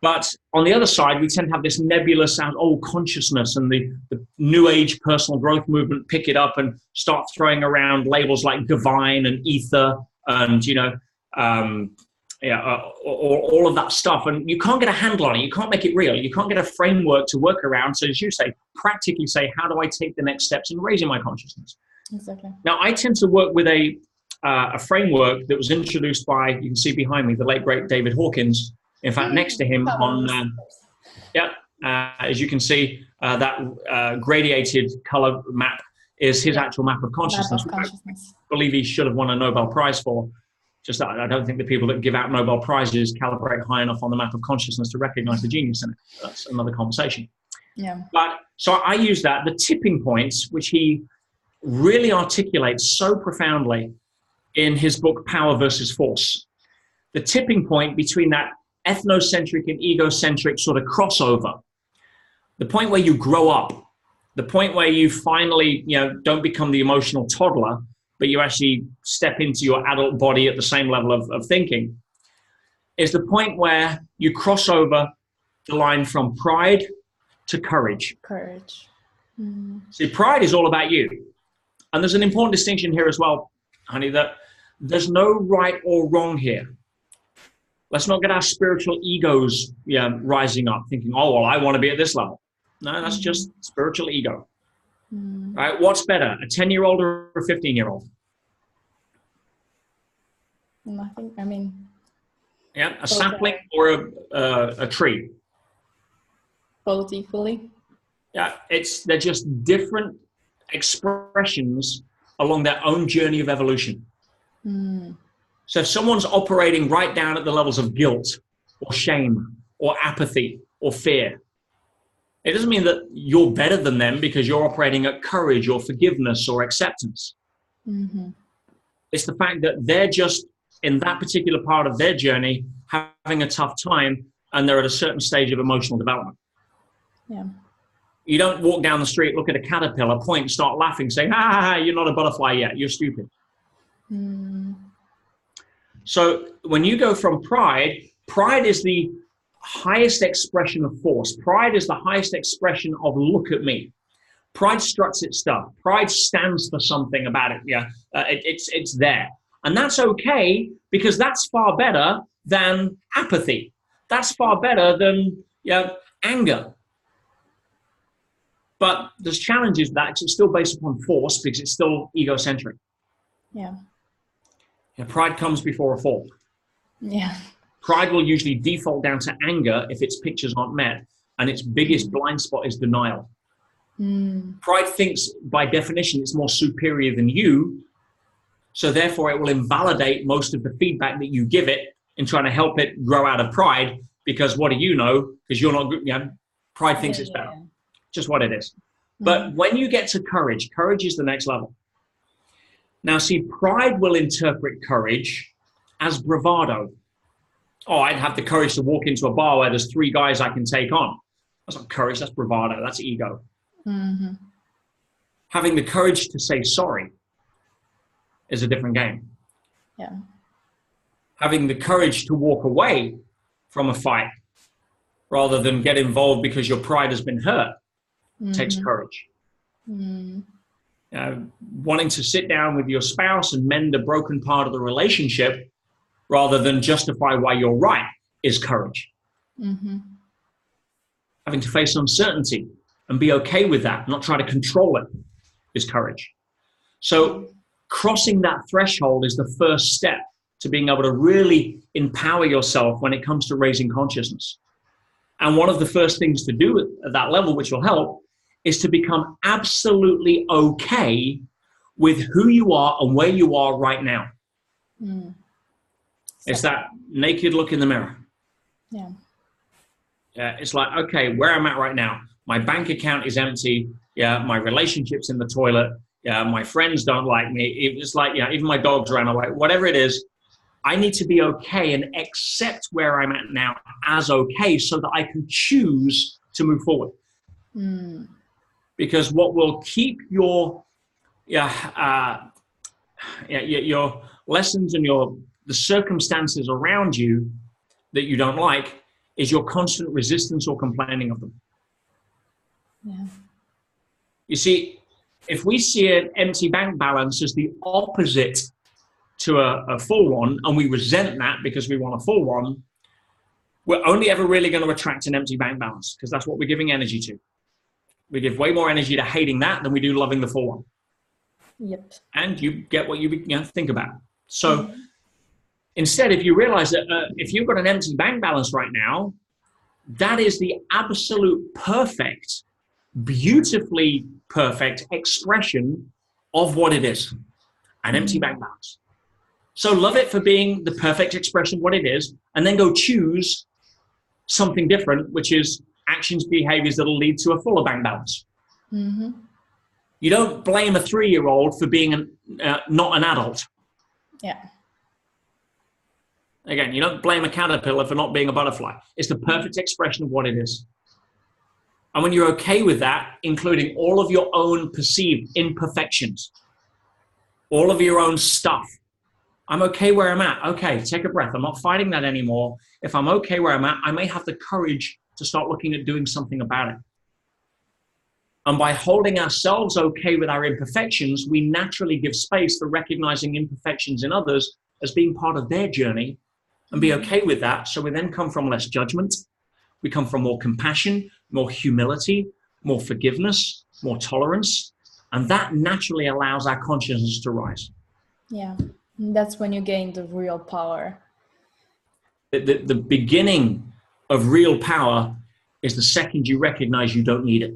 But on the other side, we tend to have this nebulous consciousness, and the new age personal growth movement pick it up and start throwing around labels like divine and ether and, all of that stuff. And you can't get a handle on it. You can't make it real. You can't get a framework to work around. So as you say, practically say, how do I take the next steps in raising my consciousness? Exactly. Now, I tend to work with a framework that was introduced by, you can see behind me, the late, great David Hawkins. In fact, next to him as you can see, that gradiated color map is his actual map of consciousness. I believe he should have won a Nobel Prize for. Just that I don't think the people that give out Nobel Prizes calibrate high enough on the map of consciousness to recognize the genius in it. That's another conversation. Yeah. But so I use that, the tipping points, which he really articulates so profoundly in his book, Power versus Force. The tipping point between that ethnocentric and egocentric sort of crossover, the point where you grow up, the point where you finally, don't become the emotional toddler, but you actually step into your adult body at the same level of thinking, is the point where you cross over the line from pride to courage. Courage. See, pride is all about you. And there's an important distinction here as well, honey, that there's no right or wrong here. Let's not get our spiritual egos rising up thinking, oh, well, I want to be at this level. No, that's just spiritual ego. Right? What's better, a 10-year-old or a 15-year-old? Nothing. A sapling or a tree? Both equally. They're just different expressions along their own journey of evolution. So if someone's operating right down at the levels of guilt or shame or apathy or fear, it doesn't mean that you're better than them because you're operating at courage or forgiveness or acceptance. It's the fact that they're just in that particular part of their journey having a tough time, and they're at a certain stage of emotional development. You don't walk down the street, look at a caterpillar, point, and start laughing, saying, you're not a butterfly yet, you're stupid. So when you go from pride is the highest expression of force. Pride is the highest expression of look at me. Pride struts its stuff. Pride stands for something about it. It's there. And that's okay, because that's far better than apathy. That's far better than anger. But there's challenges that it's still based upon force because it's still egocentric. Pride comes before a fall. Pride will usually default down to anger if its pictures aren't met, and its biggest blind spot is denial. Pride thinks, by definition, it's more superior than you, so therefore it will invalidate most of the feedback that you give it in trying to help it grow out of pride, because what do you know? Because you're not good. Pride thinks it's better. Just what it is. But when you get to courage, courage is the next level. Now, see, pride will interpret courage as bravado. Oh, I'd have the courage to walk into a bar where there's 3 guys I can take on. That's not courage, that's bravado, that's ego. Having the courage to say sorry is a different game. Having the courage to walk away from a fight rather than get involved because your pride has been hurt takes courage. Wanting to sit down with your spouse and mend a broken part of the relationship rather than justify why you're right is courage. Having to face uncertainty and be okay with that, not try to control it, is courage. So crossing that threshold is the first step to being able to really empower yourself when it comes to raising consciousness. And one of the first things to do at that level, which will help, is to become absolutely okay with who you are and where you are right now. It's that naked look in the mirror. It's like, okay, where I'm at right now. My bank account is empty. My relationship's in the toilet. my friends don't like me. It was like, even my dogs ran away, whatever it is. I need to be okay and accept where I'm at now as okay so that I can choose to move forward. Because what will keep your lessons and the circumstances around you that you don't like is your constant resistance or complaining of them. Yeah. You see, if we see an empty bank balance as the opposite to a full one, and we resent that because we want a full one, we're only ever really going to attract an empty bank balance, because that's what we're giving energy to. We give way more energy to hating that than we do loving the full one. Yep. And you get what you think about. So instead, if you realize that if you've got an empty bank balance right now, that is the absolute perfect, beautifully perfect expression of what it is, an empty bank balance. So love it for being the perfect expression of what it is, and then go choose something different, which is actions, behaviors that will lead to a fuller bank balance. You don't blame a 3-year-old for being not an adult. Yeah. Again, you don't blame a caterpillar for not being a butterfly. It's the perfect expression of what it is. And when you're okay with that, including all of your own perceived imperfections, all of your own stuff, I'm okay where I'm at. Okay, take a breath. I'm not fighting that anymore. If I'm okay where I'm at, I may have the courage to start looking at doing something about it. And by holding ourselves okay with our imperfections, we naturally give space for recognizing imperfections in others as being part of their journey, and be okay with that. So we then come from less judgment. We come from more compassion, more humility, more forgiveness, more tolerance. And that naturally allows our consciousness to rise. Yeah. And that's when you gain the real power. The beginning of real power is the second you recognize you don't need it.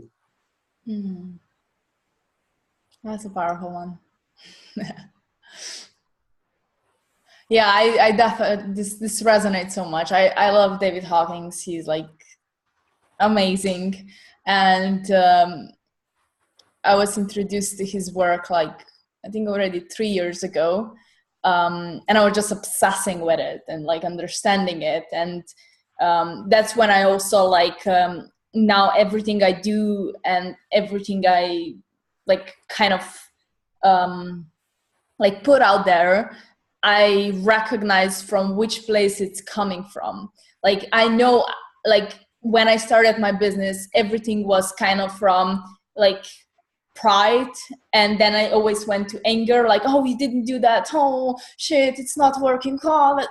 That's a powerful one. Yeah, I definitely, this resonates so much. I love David Hawkins. He's like amazing. And I was introduced to his work like, I think already 3 years ago. And I was just obsessing with it and like understanding it. And that's when I also like, now everything I do and everything I like kind of like put out there, I recognize from which place it's coming from. Like I know, like when I started my business, everything was kind of from like pride, and then I always went to anger, like, oh, you didn't do that, oh shit, it's not working, oh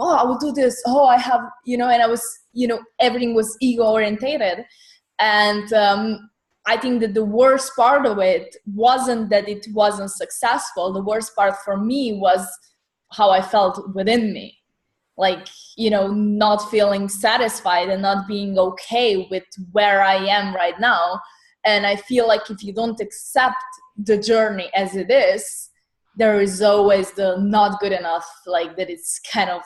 I will do this, oh I have, and I was, everything was ego orientated. And I think that the worst part of it wasn't that it wasn't successful. The worst part for me was how I felt within me, like, not feeling satisfied and not being okay with where I am right now. And I feel like if you don't accept the journey as it is, there is always the not good enough, like that it's kind of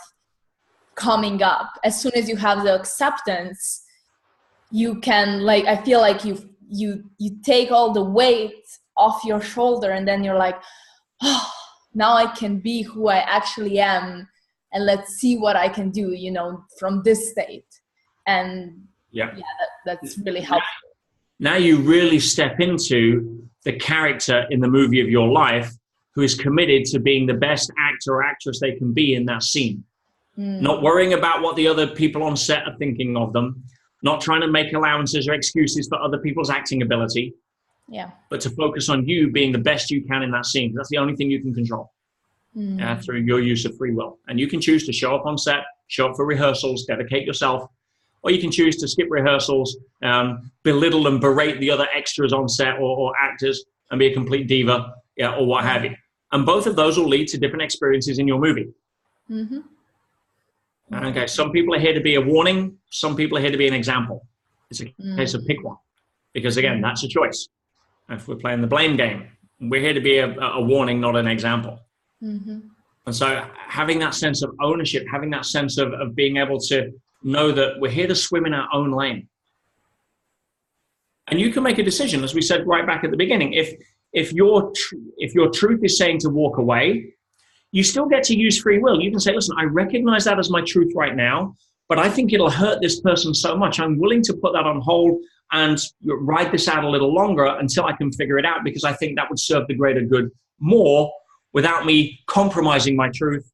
coming up. As soon as you have the acceptance, you can, like, I feel like you take all the weight off your shoulder, and then you're like, oh, now I can be who I actually am, and let's see what I can do, from this state. And that's really helpful. Now you really step into the character in the movie of your life who is committed to being the best actor or actress they can be in that scene. Not worrying about what the other people on set are thinking of them, not trying to make allowances or excuses for other people's acting ability, but to focus on you being the best you can in that scene. That's the only thing you can control through your use of free will. And you can choose to show up on set, show up for rehearsals, dedicate yourself, or you can choose to skip rehearsals, belittle and berate the other extras on set or actors and be a complete diva, or what have you. And both of those will lead to different experiences in your movie. Okay, some people are here to be a warning. Some people are here to be an example. It's a case of pick one. Because again, that's a choice. If we're playing the blame game, we're here to be a warning, not an example. And so having that sense of ownership, having that sense of being able to know that we're here to swim in our own lane. And you can make a decision, as we said right back at the beginning. if your truth is saying to walk away, you still get to use free will. You can say, listen, I recognize that as my truth right now, but I think it'll hurt this person so much. I'm willing to put that on hold and ride this out a little longer until I can figure it out, because I think that would serve the greater good more without me compromising my truth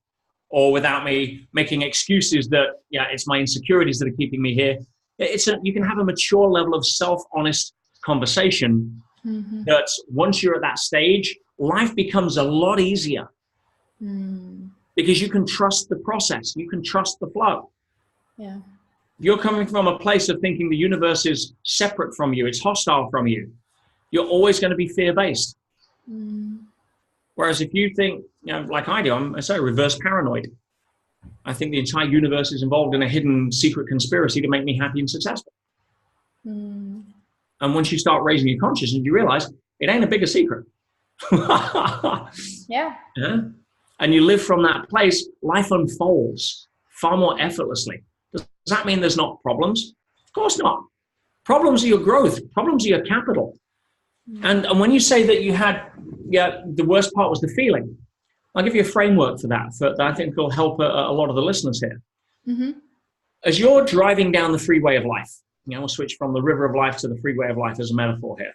or without me making excuses that, it's my insecurities that are keeping me here. You can have a mature level of self-honest conversation that once you're at that stage, life becomes a lot easier because you can trust the process. You can trust the flow. Yeah. If you're coming from a place of thinking the universe is separate from you, it's hostile from you, you're always going to be fear-based. Whereas if you think, like I do, I'm reverse paranoid. I think the entire universe is involved in a hidden secret conspiracy to make me happy and successful. And once you start raising your consciousness, you realize it ain't a bigger secret. Yeah. And you live from that place, life unfolds far more effortlessly. Does that mean there's not problems? Of course not. Problems are your growth. Problems are your capital. And when you say that you had, the worst part was the feeling, I'll give you a framework for that I think will help a lot of the listeners here. As you're driving down the freeway of life, we'll switch from the river of life to the freeway of life as a metaphor here.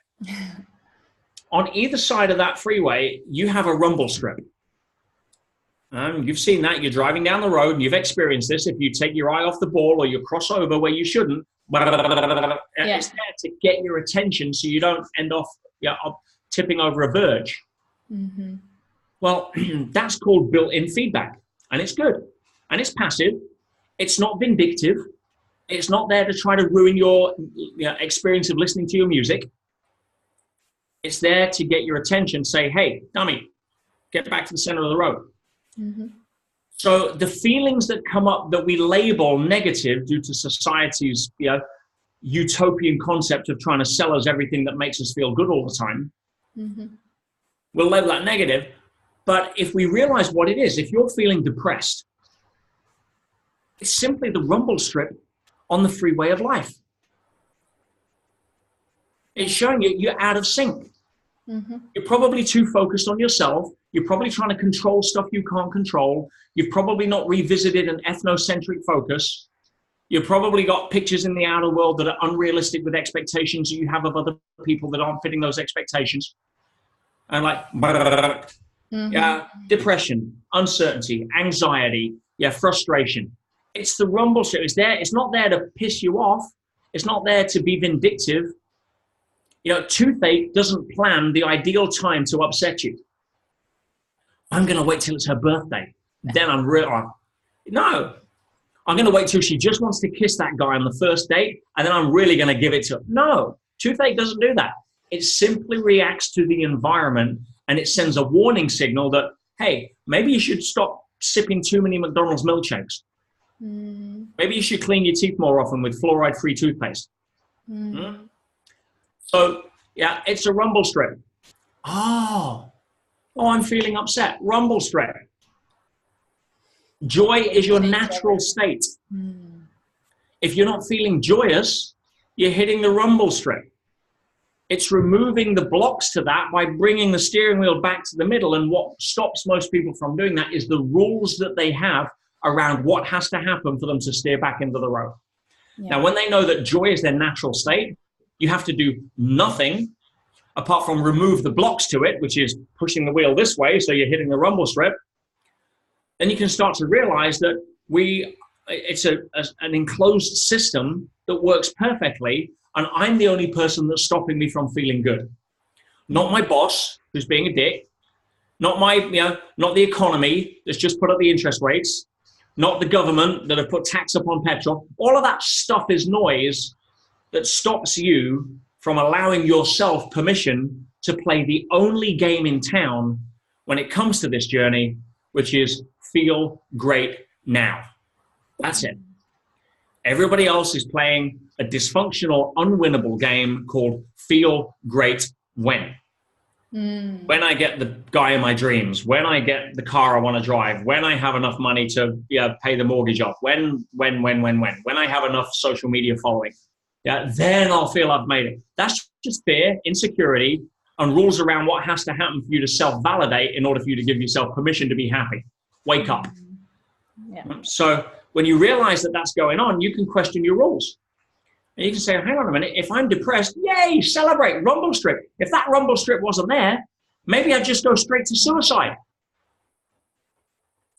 On either side of that freeway, you have a rumble strip. You've seen that. You're driving down the road and you've experienced this. If you take your eye off the ball or you cross over where you shouldn't, it's there to get your attention so you don't end off tipping over a verge. Well, that's called built-in feedback, and it's good, and it's passive. It's not vindictive. It's not there to try to ruin your experience of listening to your music. It's there to get your attention, say, hey, dummy, get back to the center of the road. So the feelings that come up that we label negative due to society's utopian concept of trying to sell us everything that makes us feel good all the time, we'll label that negative. But if we realize what it is, if you're feeling depressed, it's simply the rumble strip on the freeway of life. It's showing you you're out of sync. You're probably too focused on yourself. You're probably trying to control stuff you can't control. You've probably not revisited an ethnocentric focus. You've probably got pictures in the outer world that are unrealistic with expectations you have of other people that aren't fitting those expectations. And depression, uncertainty, anxiety, frustration. It's the rumble strip. It's there. It's not there to piss you off. It's not there to be vindictive. Toothache doesn't plan the ideal time to upset you. I'm going to wait till it's her birthday. Then I'm real. No, I'm going to wait till she just wants to kiss that guy on the first date, and then I'm really going to give it to her. No, toothache doesn't do that. It simply reacts to the environment, and it sends a warning signal that, hey, maybe you should stop sipping too many McDonald's milkshakes. Maybe you should clean your teeth more often with fluoride-free toothpaste. So, it's a rumble strip. Oh, I'm feeling upset. Rumble strip. Joy is your natural state. If you're not feeling joyous, you're hitting the rumble strip. It's removing the blocks to that by bringing the steering wheel back to the middle. And what stops most people from doing that is the rules that they have around what has to happen for them to steer back into the road. Now, when they know that joy is their natural state, you have to do nothing apart from remove the blocks to it, which is pushing the wheel this way, so you're hitting the rumble strip. Then you can start to realize that it's an enclosed system that works perfectly, and I'm the only person that's stopping me from feeling good. Not my boss, who's being a dick, not not the economy that's just put up the interest rates, not the government that have put tax upon petrol. All of that stuff is noise that stops you from allowing yourself permission to play the only game in town when it comes to this journey, which is feel great now. That's it. Everybody else is playing a dysfunctional, unwinnable game called feel great when. When I get the guy in my dreams, when I get the car I want to drive, when I have enough money to pay the mortgage off, when I have enough social media following, then I'll feel I've made it. That's just fear, insecurity, and rules around what has to happen for you to self-validate in order for you to give yourself permission to be happy. Wake up. Yeah. So when you realize that that's going on, you can question your rules. And you can say, hang on a minute, if I'm depressed, yay, celebrate, rumble strip. If that rumble strip wasn't there, maybe I'd just go straight to suicide.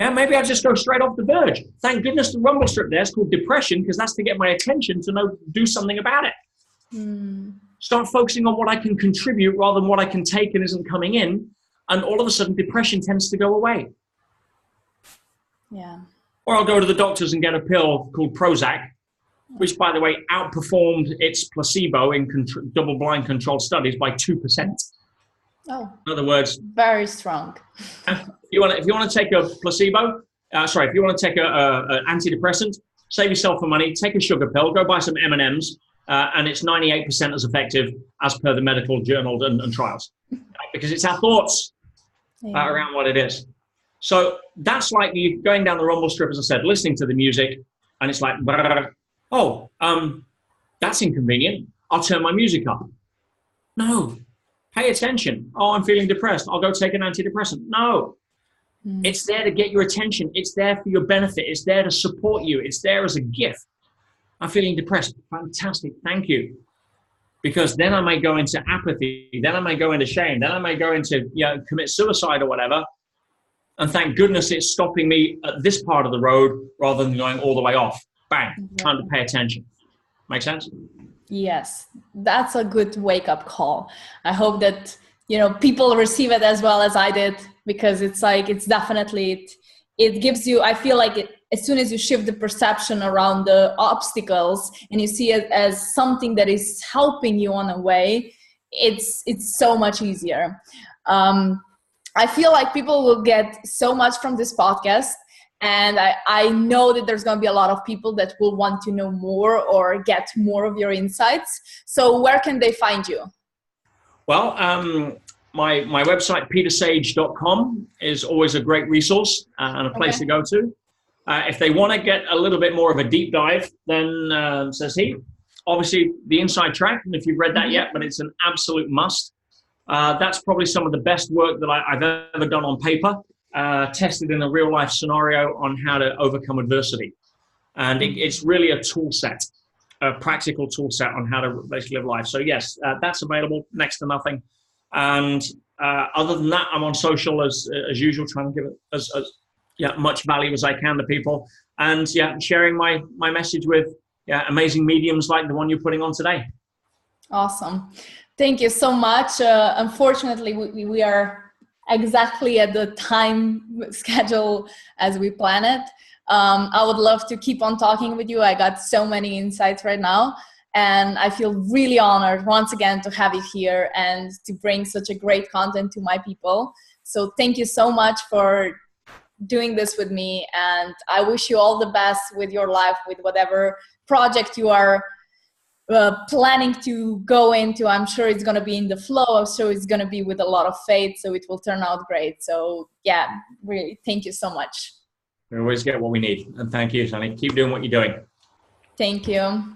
Yeah, maybe I'd just go straight off the verge. Thank goodness the rumble strip there is called depression, because that's to get my attention to do something about it. Start focusing on what I can contribute rather than what I can take and isn't coming in. And all of a sudden, depression tends to go away. Yeah. Or I'll go to the doctors and get a pill called Prozac, which, by the way, outperformed its placebo in double-blind controlled studies by 2%. Oh. In other words, very strong. if you want to take a placebo, if you want to take an antidepressant, save yourself some money, take a sugar pill, go buy some M&Ms, and it's 98% as effective as per the medical journals and trials, because it's our thoughts around what it is. So that's like you going down the rumble strip, as I said, listening to the music, and it's like, that's inconvenient. I'll turn my music up. No, pay attention. Oh, I'm feeling depressed. I'll go take an antidepressant. No, it's there to get your attention. It's there for your benefit. It's there to support you. It's there as a gift. I'm feeling depressed. Fantastic. Thank you. Because then I may go into apathy. Then I may go into shame. Then I may go into, commit suicide or whatever. And thank goodness it's stopping me at this part of the road rather than going all the way off. Bang, time to pay attention. Make sense? Yes, that's a good wake-up call. I hope that, people receive it as well as I did, because it's like, it's definitely, it gives you, I feel like as soon as you shift the perception around the obstacles and you see it as something that is helping you on a way, it's so much easier. I feel like people will get so much from this podcast, and I know that there's going to be a lot of people that will want to know more or get more of your insights. So where can they find you? Well, my website, petersage.com, is always a great resource and a place to go to. If they want to get a little bit more of a deep dive, then says he, obviously the Inside Track, and if you've read that yet, but it's an absolute must. That's probably some of the best work that I've ever done on paper, tested in a real life scenario on how to overcome adversity. And it's really a tool set, a practical tool set on how to basically live life. So yes, that's available, next to nothing. And other than that, I'm on social as usual, trying to give it as much value as I can to people. And sharing my message with amazing mediums like the one you're putting on today. Awesome. Thank you so much. Unfortunately, we are exactly at the time schedule as we planned it. I would love to keep on talking with you. I got so many insights right now, and I feel really honored once again to have you here and to bring such a great content to my people. So thank you so much for doing this with me, and I wish you all the best with your life, with whatever project you are planning to go into. I'm sure it's going to be in the flow. I'm sure it's going to be with a lot of faith, so it will turn out great. So really, thank you so much. We always get what we need. And thank you, Sunny. Keep doing what you're doing. Thank you.